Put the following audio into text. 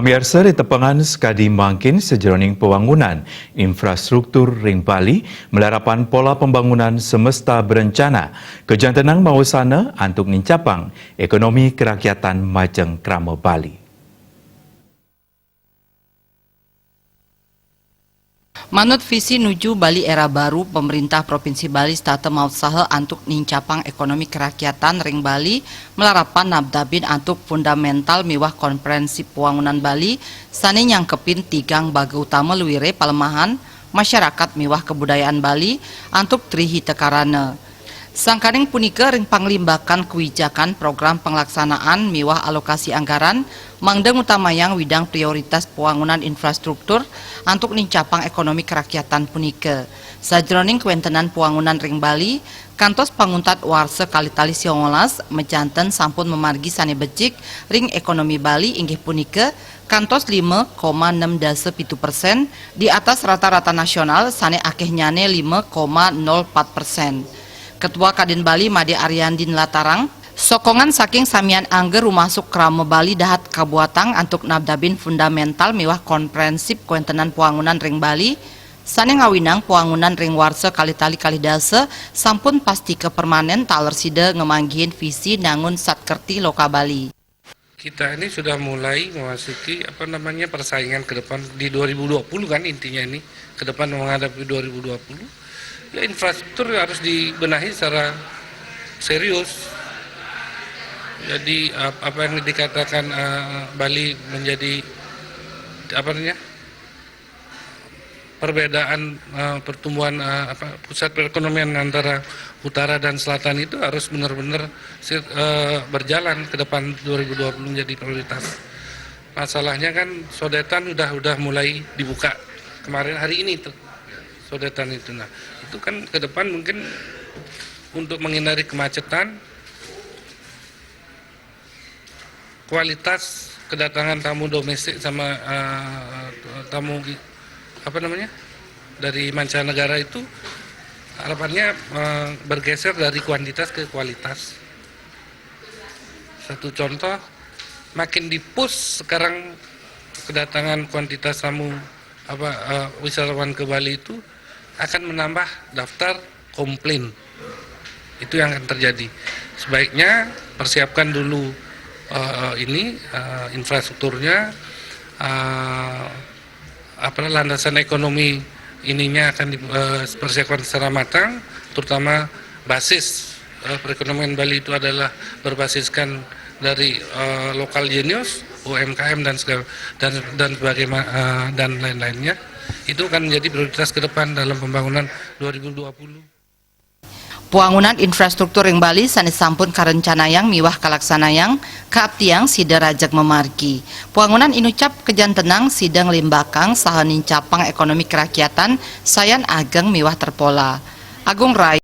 Pemirsa di tepangan sekadi mangkin sejeroning pembangunan infrastruktur ring Bali melarapan pola pembangunan semesta berencana kejantanang mau sana untuk nincapang ekonomi kerakyatan majeng krama Bali. Manut visi nuju Bali era baru, pemerintah Provinsi Bali stata mau usaha untuk nincapang ekonomi kerakyatan ring Bali melarapan nabdabin untuk fundamental miwah komprehensif pembangunan Bali sani nyangkepin tigang baga utama luwire palemahan masyarakat miwah kebudayaan Bali untuk trihi tekarana. Sangkaring punika ring panglimbakan kebijakan program pelaksanaan miwah alokasi anggaran mangdeng utamayang widang prioritas pembangunan infrastruktur untuk nincapang ekonomi kerakyatan punika. Sajroning kewentenan pembangunan ring Bali, kantos panguntat warsa kalitali 19 mejanten sampun memargi sane becik ring ekonomi Bali inggih punika kantos 5,6% di atas rata-rata nasional sane akehnyane 5,04%. Ketua Kadin Bali Made Ariandin Latarang, sokongan saking samian angger rumasuk krama Bali dahat kabuatang untuk nabdabin fundamental miwah komprehensif kewentenan pembangunan ring Bali, sane ngawinang pembangunan ring warsa kalitali kalidase sampun pasti ke permanen taler sida ngemanggihin visi nangun satkerti loka Bali. Kita ini sudah mulai memasuki persaingan ke depan di 2020 kan intinya ini ke depan menghadapi 2020. Ya, infrastruktur harus dibenahi secara serius. Jadi apa yang dikatakan Bali menjadi perbedaan pertumbuhan pusat perekonomian antara utara dan selatan itu harus benar-benar berjalan ke depan 2020 menjadi prioritas. Masalahnya kan sodetan udah mulai dibuka kemarin hari ini tuh sodetan itu. Nah, itu kan ke depan mungkin untuk menghindari kemacetan, kualitas kedatangan tamu domestik sama tamu dari mancanegara itu harapannya bergeser dari kuantitas ke kualitas. Satu contoh, makin dipush sekarang kedatangan kuantitas tamu wisatawan ke Bali itu akan menambah daftar komplain. Itu yang akan terjadi. Sebaiknya persiapkan dulu infrastrukturnya, landasan ekonomi ininya akan dipersiapkan secara matang, terutama basis perekonomian Bali itu adalah berbasiskan dari lokal genius, UMKM dan lain-lainnya. Itu akan menjadi prioritas ke depan dalam pembangunan 2020. Pembangunan infrastruktur ring Bali sanes sampun karencanayang miwah kalaksanayang kaaptiang sida rajak memargi. Pembangunan inucap kejantenang sidang limbakang saha nincapang ekonomi kerakyatan sayan ageng miwah terpola. Agung Rai